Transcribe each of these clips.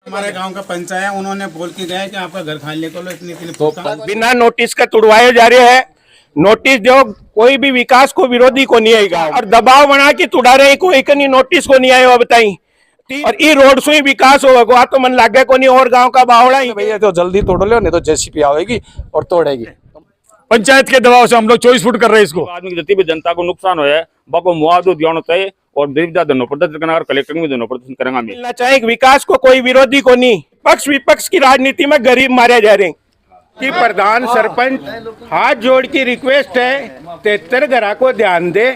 हमारे गांव का पंचायत उन्होंने बोल के गया कि आपका घर खाली कर लो इतनी तो बिना नोटिस का तुड़वाए जा रहे हैं। नोटिस दो, कोई भी विकास को विरोधी को नहीं आएगा और दबाव बना के तुड़ा रहे कोई नहीं नोटिस को नहीं आयो बताई। और ये रोड से ही विकास होगा तो मन लागे को नहीं और गांव का बावड़ा ही भैया तो जल्दी तोड़ लो नहीं तो जेसीबी आएगी और तोड़ेगी। पंचायत के दबाव से हम लोग 24 फुट कर रहे हैं इसको। आदमी की जितनी भी जनता को नुकसान होया है बाको मुआवजा दिया चाहिए और दिवजा देना प्रदर्शन करना और कलेक्टर में देना प्रदर्शन करेंगे। मिलना चाहिए विकास को कोई विरोधी को नहीं। पक्ष विपक्ष की राजनीति में गरीब मारे जा रहे हैं कि प्रधान सरपंच हाथ जोड़ की रिक्वेस्ट है 73 घरा को ध्यान दे।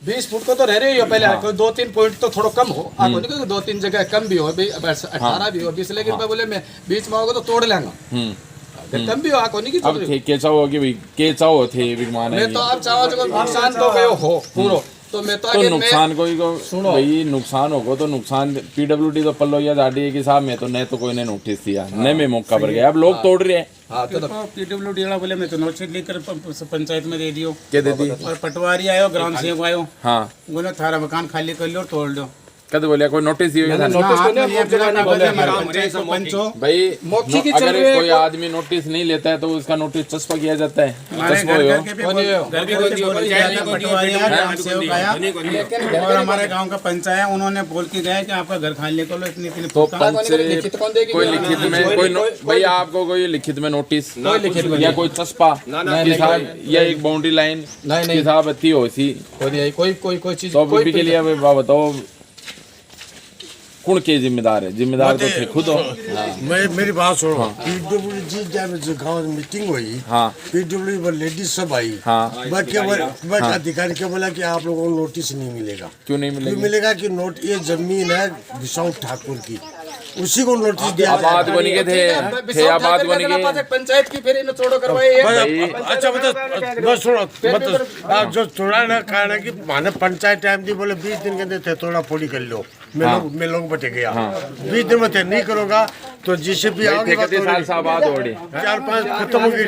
बीस फुट को तो रह रही हो पहले। कोई 2-3 पॉइंट तो थोड़ा कम हो, आपको नहीं कोई 2-3 जगह कम भी हो, 18 भी हो 20, लेकिन मैं बोले मैं बीच में होगा तो तोड़ लेंगा। कम भी हो आपको नहीं अब थे के चाहो कि भाई के चाहो थे विमान मैं तो आप चाहो जो नुकसान तो गयो हो पूरा तो मैं तो नुकसान कोई को सुनो भाई नुकसान होगा तो नुकसान पीडब्ल्यूडी तो पल्लो या दाड़ी के साहब में तो नहीं तो कोई ने नोटिस दिया नहीं मैं मौका पर गया अब लोग तोड़ रहे हैं। हाँ तो पीडब्ल्यूडी वाला बोले मैं तो नोटिस लेकर पंचायत में दे दियो क्या दे दी और पटवारी आयो ग्राम सेवक आयो हाँ बोले थारा मकान खाली कर लो तोड़ दो। कद बोलिया कोई नोटिस दिया था भाई अगर कोई आदमी नोटिस नहीं लेता है तो उसका नोटिस चस्पा किया जाता है। और हमारे गांव का पंचायत उन्होंने बोल के गया कि आपका घर खाली कर लो इतनी तो पंचायत कोई लिखित में कोई भैया आपको कोई लिखित में नोटिस या कोई चस्पा या एक बाउंड्री लाइन के साथ बत्ती हो सी कोई चीज तो के लिए बताओ कौन के जिम्मेदार है? जिम्मेदार तो थे खुद हो। मेरी बात सुनो। पीडब्ल्यूडी जब गाँव में मीटिंग हुई पीडब्ल्यूडी लेडीज सब आई बट अधिकारी क्या बोला कि आप लोगों को नोटिस नहीं मिलेगा। क्यों नहीं मिलेगा? क्यों मिलेगा कि नोट ये जमीन है विशाल ठाकुर की उसी को नोटिस दिया। बात बनी के थे बात बनी के पंचायत की फिर इन्हें छोड़ो करवाए। अच्छा बस सुनो आप जो थोड़ा ना कहना कि माने पंचायत टाइम दी बोले 20 दिन के अंदर थे थोड़ा फोड़ी कर लो मैं लोग बटे गया 20 दिन में थे नहीं करोगा तो जिसे भी आओगे 4-5 खत्म हो गई।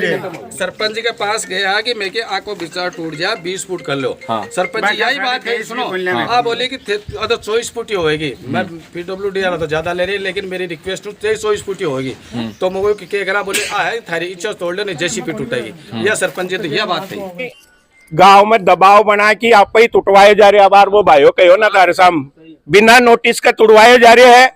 सरपंच के पास गया कि मैं के आको विचार टूट जा 20 फुट कर लो। सरपंच यही बात है सुनो आप बोले कि 24 फुट ही होगी। मैं पीडब्ल्यूडी वाला तो ज्यादा ले रही लेकिन मेरी रिक्वेस्ट 24 फुट ही होगी तो मुझे क्या करा बोले थारी इच्छा तोड़ लो नहीं जेसीबी टूटेगी या सरपंच तो यह बात थी। गांव में दबाव बना के आप ही तुटवाए जा रहे। अब वो भाइयों कहो ना तारे साम बिना नोटिस का तुड़वाए जा रहे हैं।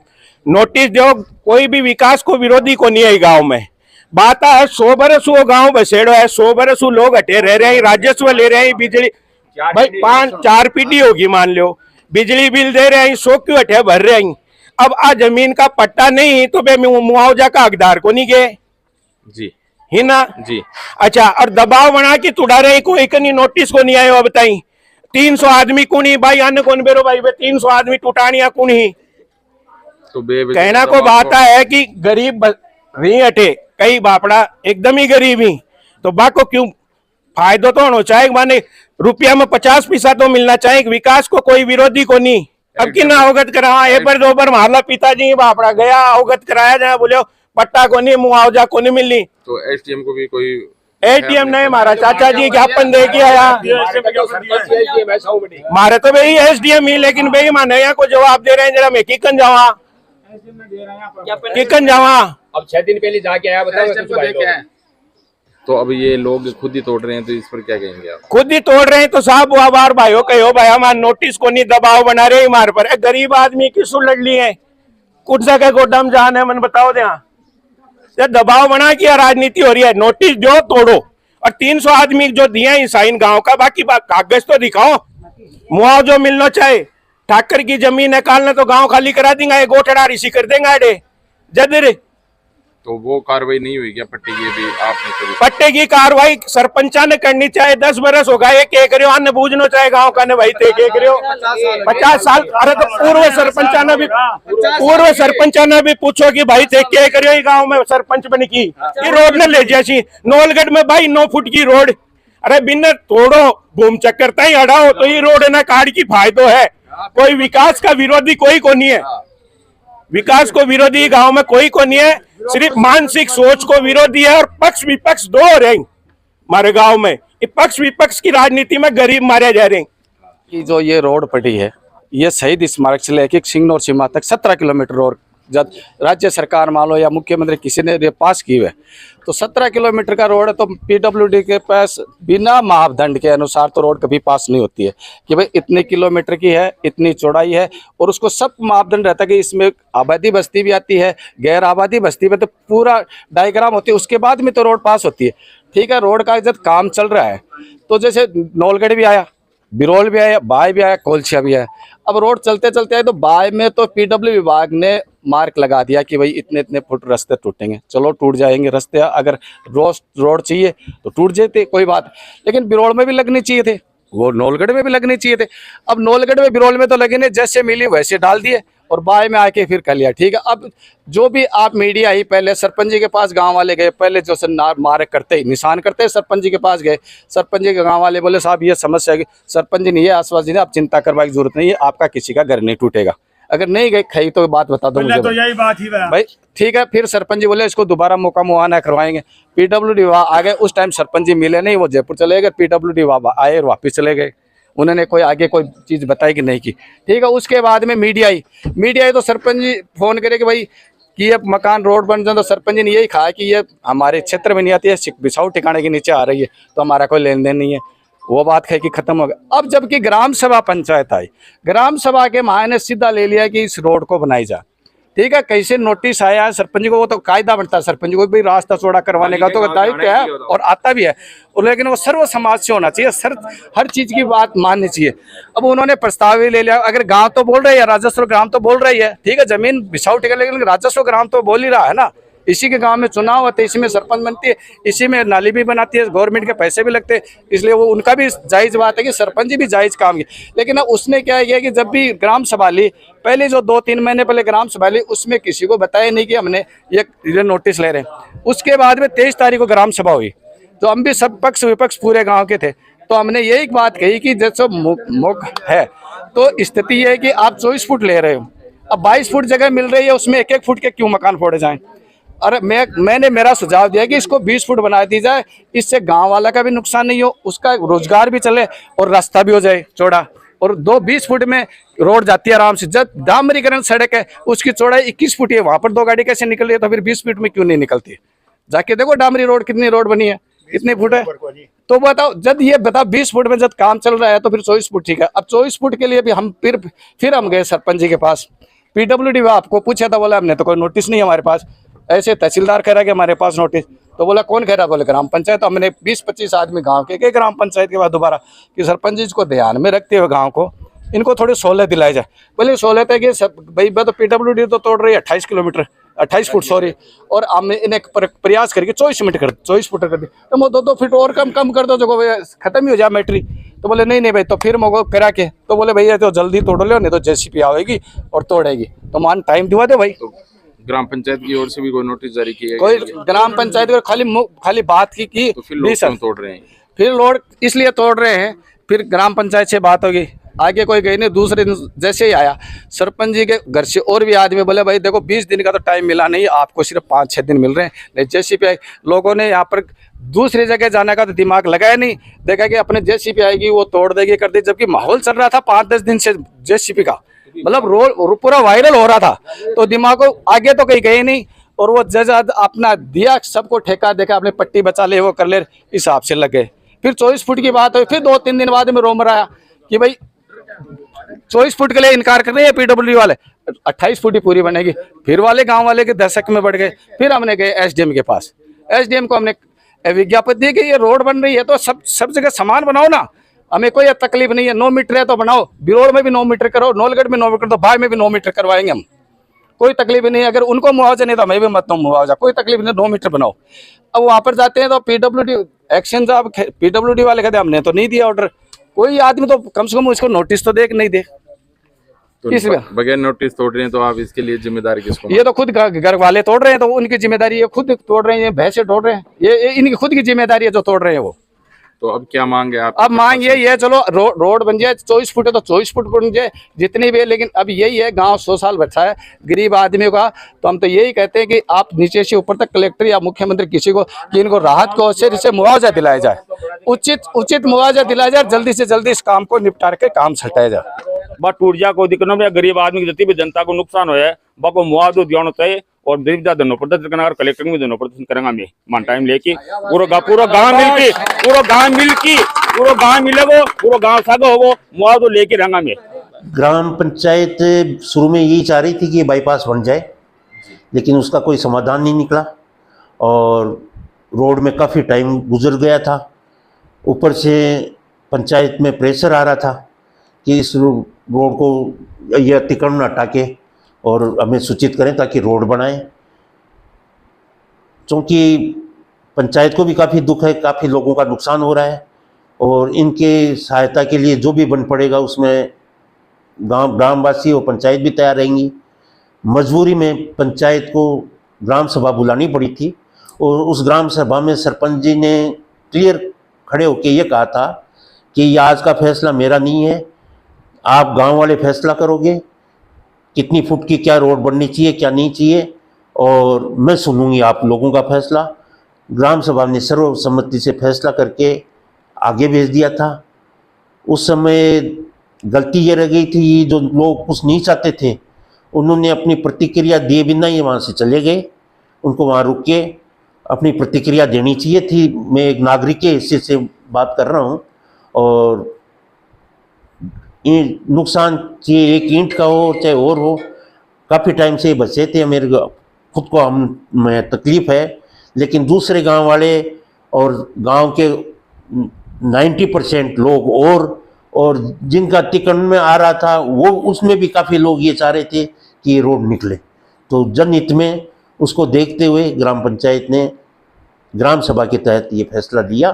नोटिस दो, कोई भी विकास को विरोधी को नहीं है गांव में। बात है 100 बरस वो गांव बसेड़ो है 100 बरस वो लोग हटे रह रहे हैं राजस्व ले रहे हैं बिजली भाई 5-4 पीढ़ी होगी मान लो बिजली बिल दे रहे हैं 100 क्यों हटे भर रहे हैं। अब आ जमीन का पट्टा नहीं तो बे मुआवजा का हकदार को नहीं गए जी ही ना जी। अच्छा और दबाव बना के तुड़ा रहे कोई नहीं नोटिस को नहीं आयो बताई। 300 आदमी कुणी भाई अन्य कौन बेरो भाई 300 आदमी टुटानिया कुणी तो कहना को बात है कि गरीब नहीं हटे कई बापड़ा एकदम ही गरीब ही तो बा को क्यों फायदा तो होना चाहिए माने रुपया में 50 पैसा तो मिलना चाहिए। विकास को कोई विरोधी को नहीं। अब कि ना अवगत करावा एक बार 2 बार मारला पिताजी बापड़ा गया अवगत कराया जाए बोले पट्टा को नहीं मुआवजा को नहीं मिलनी तो एसडीएम को भी कोई एटीएम नहीं मारा चाचा जी ज्ञापन दे के आया मारे तो भाई एसडीएम ही लेकिन भाई माने यहाँ को जवाब दे रहे हैं जरा मैं किकन जावा अब 6 दिन पहले जाके आया बताओ। तो अब ये लोग खुद ही तोड़ रहे हैं तो इस पर क्या कहेंगे आप? खुद ही तोड़ रहे हैं तो साहब वो बार भाइयों कहो भाई हमारे नोटिस को नहीं दबाव बना रहे हमारे पर गरीब आदमी की सुन लड़ ली है कुछ जगह गोदाम जान है मन बताओ दे दबाव बना की राजनीति हो रही है। नोटिस दो तोड़ो और 300 आदमी जो दिए साइन गांव का बाकी कागज तो दिखाओ मुआवजा मिलना चाहे। ठाकर की जमीन निकालना तो गांव खाली करा देंगे गोठड़ा ऋषि कर देंगे अडे जदर तो वो कार्रवाई नहीं हुई क्या पट्टे की? भी आपने करी पट्टे की कार्रवाई सरपंचा ने करनी चाहे 10 बरस होगा ये के करो अन्न बूझनो चाहे गांव का ने भाई ते के करो 50 साल। अरे तो पूर्व सरपंचा ने भी पूछो कि भाई थे के करो गांव में सरपंच बन की ये रोड ने ले जैसी नौलगढ़ में भाई 9 फुट की रोड अरे बिना तोड़ो घूम चक्कर तई हटाओ तो ये रोड ना काट की फायदो है। कोई विकास का विरोधी कोई को नहीं है, विकास को विरोधी गांव में कोई को नहीं है, सिर्फ मानसिक सोच को विरोधी है। और पक्ष विपक्ष दो हो रहे हैं हमारे गांव में, ये पक्ष विपक्ष की राजनीति में गरीब मारे जा रहे हैं। कि जो ये रोड पड़ी है, ये शहीद स्मारक से लेके सिंगनौर सीमा तक 17 किलोमीटर रोड जब राज्य सरकार मान लो या मुख्यमंत्री किसी ने ये पास की है तो 17 किलोमीटर का रोड है, तो पीडब्ल्यूडी के पास बिना मापदंड के अनुसार तो रोड कभी पास नहीं होती है कि भाई इतने किलोमीटर की है, इतनी चौड़ाई है, और उसको सब मापदंड रहता है कि इसमें आबादी बस्ती भी आती है, गैर आबादी बस्ती में तो पूरा डायग्राम होती है, उसके बाद में तो रोड पास होती है। ठीक है, रोड का जब काम चल रहा है तो जैसे नौलगढ़ भी आया, बिरोल भी आया, बाय भी आया, कोलछिया भी आया। अब रोड चलते चलते आए तो बाय में तो पीडब्ल्यू विभाग ने मार्क लगा दिया कि भाई इतने इतने फुट रास्ते टूटेंगे, चलो टूट जाएंगे रास्ते, अगर रोड चाहिए तो टूट जाते कोई बात, लेकिन बिरोल में भी लगनी चाहिए थे, वो नौलगढ़ में भी लगने चाहिए थे। अब नौलगढ़ में बिरोल में तो लगे नहीं, जैसे मिली वैसे डाल दिए और बाय में आके फिर कर लिया। ठीक है, अब जो भी आप मीडिया ही पहले सरपंच जी के पास गांव वाले गए, पहले जो मारे करते निशान करते सरपंच जी के पास गए, सरपंच जी के गांव वाले बोले साहब ये समस्या है, सरपंच जी ने ये आश्वासन दिया आप चिंता करवाने की जरूरत नहीं है, आपका किसी का घर नहीं टूटेगा। अगर नहीं गए खई तो बात बता दो मुझे, तो यही बात ही भाई। ठीक है, फिर सरपंच जी बोले इसको दोबारा मौका मुआयना करवाएंगे, पीडब्ल्यूडी आ गए, उस टाइम सरपंच जी मिले नहीं, वो जयपुर चले गए, पीडब्ल्यूडी आए और वापिस चले गए, उन्होंने कोई आगे कोई चीज़ बताई कि नहीं की। ठीक है, उसके बाद में मीडिया आई तो सरपंच जी फोन करे कि भाई कि ये मकान रोड बन जाए, तो सरपंच जी ने यही कहा कि ये हमारे क्षेत्र में नहीं आती है, बिछाऊ ठिकाने के नीचे आ रही है, तो हमारा कोई लेन देन नहीं है, वो बात कह कि खत्म हो गया। अब जबकि ग्राम सभा पंचायत आई, ग्राम सभा के महान ने सीधा ले लिया कि इस रोड को बनाई जा। ठीक है, कैसे नोटिस आया है सरपंच जी को, वो तो कायदा बनता है सरपंच जी को भी रास्ता चौड़ा करवाने का तो दायित्व है और आता भी है, और लेकिन वो सर्व समाज से होना चाहिए, हर चीज की बात माननी चाहिए। अब उन्होंने प्रस्ताव ही ले लिया, अगर गांव तो बोल रही है, राजस्व ग्राम तो बोल रही है, ठीक है जमीन बिछाऊ ठीक है, लेकिन राजस्व ग्राम तो बोल ही रहा है ना, इसी के गांव में चुनाव होते हैं, इसी में सरपंच बनती है, इसी में नाली भी बनाती है, गवर्नमेंट के पैसे भी लगते हैं, इसलिए वो उनका भी जायज़ बात है कि सरपंच जी भी जायज़ काम किया। लेकिन अब उसने क्या किया कि जब भी ग्राम सभा ली, पहले जो 2-3 महीने पहले ग्राम सभा ली, उसमें किसी को बताया नहीं कि हमने ये नोटिस ले रहे हैं। उसके बाद में 23 तारीख को ग्राम सभा हुई, तो हम भी सब पक्ष विपक्ष पूरे गाँव के थे, तो हमने यही बात कही कि जैसे मुख है तो स्थिति ये है कि आप 24 फुट ले रहे हो, अब 22 फुट जगह मिल रही है, उसमें 1-1 फुट के क्यों मकान फोड़े जाएं। अरे मैंने मेरा सुझाव दिया कि इसको 20 फुट बना दी जाए, इससे गांव वाला का भी नुकसान नहीं हो, उसका रोजगार भी चले और रास्ता भी हो जाए चौड़ा, और 20 फुट में रोड जाती है आराम से। जब डामरीकरण सड़क है उसकी चौड़ाई 21 फुट है, वहां पर 2 गाड़ी कैसे निकल रही है, तो फिर 20 फुट में क्यों नहीं निकलती? जाके देखो डामरी रोड कितनी रोड बनी है, कितने फुट है, तो बताओ। जब ये बताओ 20 फुट में जब काम चल रहा है तो फिर 24 फुट ठीक है। अब 24 फुट के लिए भी हम फिर हम गए सरपंच जी के पास, पीडब्ल्यूडी आपको पूछा था, बोला हमने तो कोई नोटिस नहीं है हमारे पास। ऐसे तहसीलदार कह रहा है कि हमारे पास नोटिस, तो बोला कौन कह रहा, बोले ग्राम पंचायत। तो हमने 20-25 आदमी गांव के गए ग्राम पंचायत के बाद दोबारा कि सरपंच जी को ध्यान में रखते हुए गांव को इनको थोड़ी सहूलत दिलाई जाए। बोले सहूलत है कि भाई तो पीडब्ल्यूडी तो तोड़ रही है 28 फुट सॉरी, और हमने इन्हें प्रयास करके 24 फुट कर दी, तो वो 2-2 फुट और कम कर दो, जो खत्म ही हो जाए मैट्री। तो बोले नहीं भाई, तो फिर मुझको करा के, तो बोले भैया तो जल्दी तोड़ लो, नहीं तो जेसीबी आएगी और तोड़ेगी, तो मान टाइम दिवा दो भाई। ग्राम पंचायत की ओर से भी कोई नोटिस जारी किया? कोई ग्राम पंचायत को खाली बात की तो फिर लोग क्यों तोड़ रहे हैं? फिर लोग इसलिए तोड़ रहे हैं, फिर ग्राम पंचायत से बात होगी, आगे कोई गई नहीं। दूसरे दिन जैसे ही आया सरपंच जी के घर से और भी आदमी बोले भाई देखो 20 दिन का तो टाइम मिला नहीं, आपको सिर्फ 5-6 दिन मिल रहे हैं। जेसीबी आई, लोगों ने यहाँ पर दूसरी जगह जाने का तो दिमाग लगाया नहीं, देखा कि अपने जेसीबी आएगी वो तोड़ देगी कर दी, जबकि माहौल चल रहा था 5-10 दिन से जेसीबी का, मतलब रोड पूरा वायरल हो रहा था, तो दिमाग को आगे तो कहीं गए नहीं, और वो जज अपना दिया सबको ठेका देखा, अपने पट्टी बचा ले वो कर ले, हिसाब से लग गए। फिर 24 फुट की बात हुई, फिर 2-3 दिन बाद में रोम रहा कि भाई 24 फुट के लिए इनकार कर रहे हैं पीडब्ल्यू वाले, 28 फुट ही पूरी बनेगी। फिर वाले गांव वाले के दशक में बढ़ गए, फिर हमने गए एसडीएम के पास, एसडीएम को हमने विज्ञापन दी कि ये रोड बन रही है तो सब जगह समान बनाओ ना, हमें कोई तकलीफ नहीं है, 9 मीटर है तो बनाओ, बिरोड़ में भी 9 मीटर करो, नौलगढ़ में 9 मीटर, तो बाय में भी 9 मीटर करवाएंगे हम, कोई तकलीफ नहीं है। अगर उनको मुआवजा नहीं तो हमें भी मत दो मुआवजा, कोई तकलीफ नहीं, 9 मीटर बनाओ। अब वहां पर जाते हैं तो पीडब्ल्यूडी एक्शन, जब पीडब्ल्यूडी वाले कहते हमने तो नहीं दिया ऑर्डर, कोई आदमी तो कम से कम इसको नोटिस तो नहीं दे, तो बगैर नोटिस तोड़ रहे हैं, तो आप इसके लिए जिम्मेदारी किसको? ये तो खुद घर वाले तोड़ रहे हैं, तो उनकी जिम्मेदारी है, खुद तोड़ रहे हैं, भैंसे तोड़ रहे हैं, ये इनकी खुद की जिम्मेदारी है जो तोड़ रहे हैं वो। तो अब क्या मांग है आप? अब मांग यही है, चलो रोड बन जाए, 24 फुट है तो 24 फुट बन जाए, जितनी भी है। लेकिन अब यही है, गांव 100 साल बचा है गरीब आदमियों का, तो हम तो यही कहते हैं कि आप नीचे से ऊपर तक कलेक्टर या मुख्यमंत्री किसी को, कि इनको राहत को से मुआवजा दिलाया जाए, उचित मुआवजा दिलाया जाए, जल्दी से जल्दी इस काम को निपटा के काम छटाया जाए। बस टूट जा कोई दिक्कत नहीं, गरीब आदमी की जितनी भी जनता को नुकसान होया है बाको मुआवजा दिलाना चाहिए, और दीपदा दोनों प्रदर्शन करना, और कलेक्टर में दोनों प्रदर्शन करेंगे मैं मान टाइम लेके पूरा गांव मिलेगा, पूरा गांव सागा होगा, मुआवजा लेके रहेंगे मैं। ग्राम पंचायत शुरू में यही चाह रही थी कि बाईपास बन जाए, लेकिन उसका कोई समाधान नहीं निकला और रोड में काफ़ी टाइम गुजर गया था। ऊपर से पंचायत में प्रेशर आ रहा था कि इस रोड को यह अतिक्रमण हटा के और हमें सूचित करें ताकि रोड बनाएं, क्योंकि पंचायत को भी काफ़ी दुख है, काफ़ी लोगों का नुकसान हो रहा है और इनके सहायता के लिए जो भी बन पड़ेगा उसमें ग्रामवासी और पंचायत भी तैयार रहेंगी। मजबूरी में पंचायत को ग्राम सभा बुलानी पड़ी थी और उस ग्राम सभा में सरपंच जी ने क्लियर खड़े होकर ये कहा था कि ये आज का फैसला मेरा नहीं है, आप गांव वाले फैसला करोगे कितनी फुट की क्या रोड बननी चाहिए क्या नहीं चाहिए, और मैं सुनूंगी आप लोगों का फैसला। ग्राम सभा ने सर्वसम्मति से फैसला करके आगे भेज दिया था। उस समय गलती ये रह गई थी, जो लोग कुछ नहीं चाहते थे उन्होंने अपनी प्रतिक्रिया दिए बिना ही वहाँ से चले गए। उनको वहाँ रुक के अपनी प्रतिक्रिया देनी चाहिए थी। मैं एक नागरिक के हिस्से से बात कर रहा हूँ और नुकसान चाहे एक ईंट का हो चाहे और हो, काफ़ी टाइम से बचे थे। मेरे खुद को में तकलीफ़ है, लेकिन दूसरे गांव वाले और गांव के 90% लोग और जिनका अतिक्रमण में आ रहा था वो, उसमें भी काफ़ी लोग ये चाह रहे थे कि ये रोड निकले। तो जनहित में उसको देखते हुए ग्राम पंचायत ने ग्राम सभा के तहत ये फैसला लिया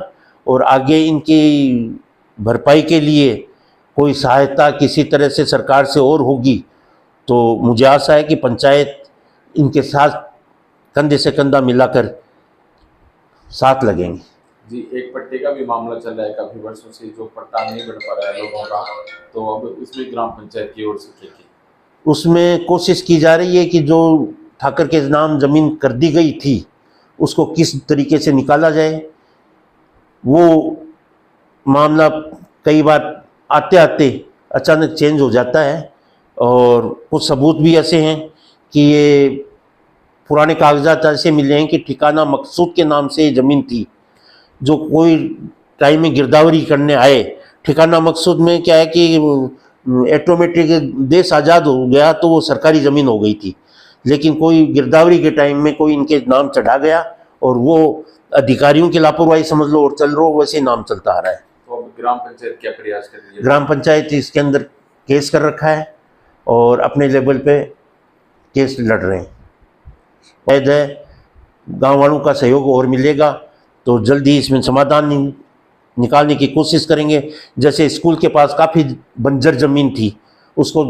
और आगे इनकी भरपाई के लिए कोई सहायता किसी तरह से सरकार से और होगी तो मुझे आशा है कि पंचायत इनके साथ कंधे से कंधा मिलाकर साथ लगेंगे। जी, एक पट्टे का भी मामला चल रहा है काफी वर्षों से, जो पट्टा नहीं बन पा रहा है लोगों का, तो अब उसमें ग्राम पंचायत की ओर से क्या उसमें कोशिश की जा रही है कि जो ठाकर के नाम जमीन कर दी गई थी उसको किस तरीके से निकाला जाए। वो मामला कई बार आते आते अचानक चेंज हो जाता है और कुछ सबूत भी ऐसे हैं कि ये पुराने कागजात ऐसे मिले हैं कि ठिकाना मकसूद के नाम से ज़मीन थी। जो कोई टाइम में गिरदावरी करने आए, ठिकाना मकसूद में क्या है कि ऑटोमेटिक देश आज़ाद हो गया तो वो सरकारी ज़मीन हो गई थी, लेकिन कोई गिरदावरी के टाइम में कोई इनके नाम चढ़ा गया और वो अधिकारियों की लापरवाही समझ लो और चल रहा हो वैसे नाम चलता आ रहा है। तो अब ग्राम पंचायत क्या प्रयास कर रही है? ग्राम पंचायत इसके अंदर केस कर रखा है और अपने लेवल पे केस लड़ रहे हैं। शायद है गाँव वालों का सहयोग और मिलेगा तो जल्दी इसमें समाधान निकालने की कोशिश करेंगे। जैसे स्कूल के पास काफ़ी बंजर ज़मीन थी, उसको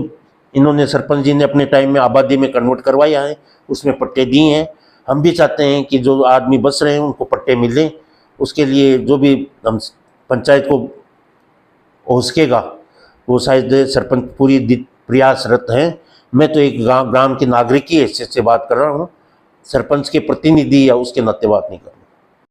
इन्होंने सरपंच जी ने अपने टाइम में आबादी में कन्वर्ट करवाया है, उसमें पट्टे दिए हैं। हम भी चाहते हैं कि जो आदमी बस रहे हैं उनको पट्टे मिलें। उसके लिए जो भी हम पंचायत को हो सकेगा वो शायद सरपंच पूरी प्रयासरत हैं। मैं तो एक ग्राम के नागरिक की हैसियत से बात कर रहा हूँ, सरपंच के प्रतिनिधि या उसके नाते बात नहीं कर रहा।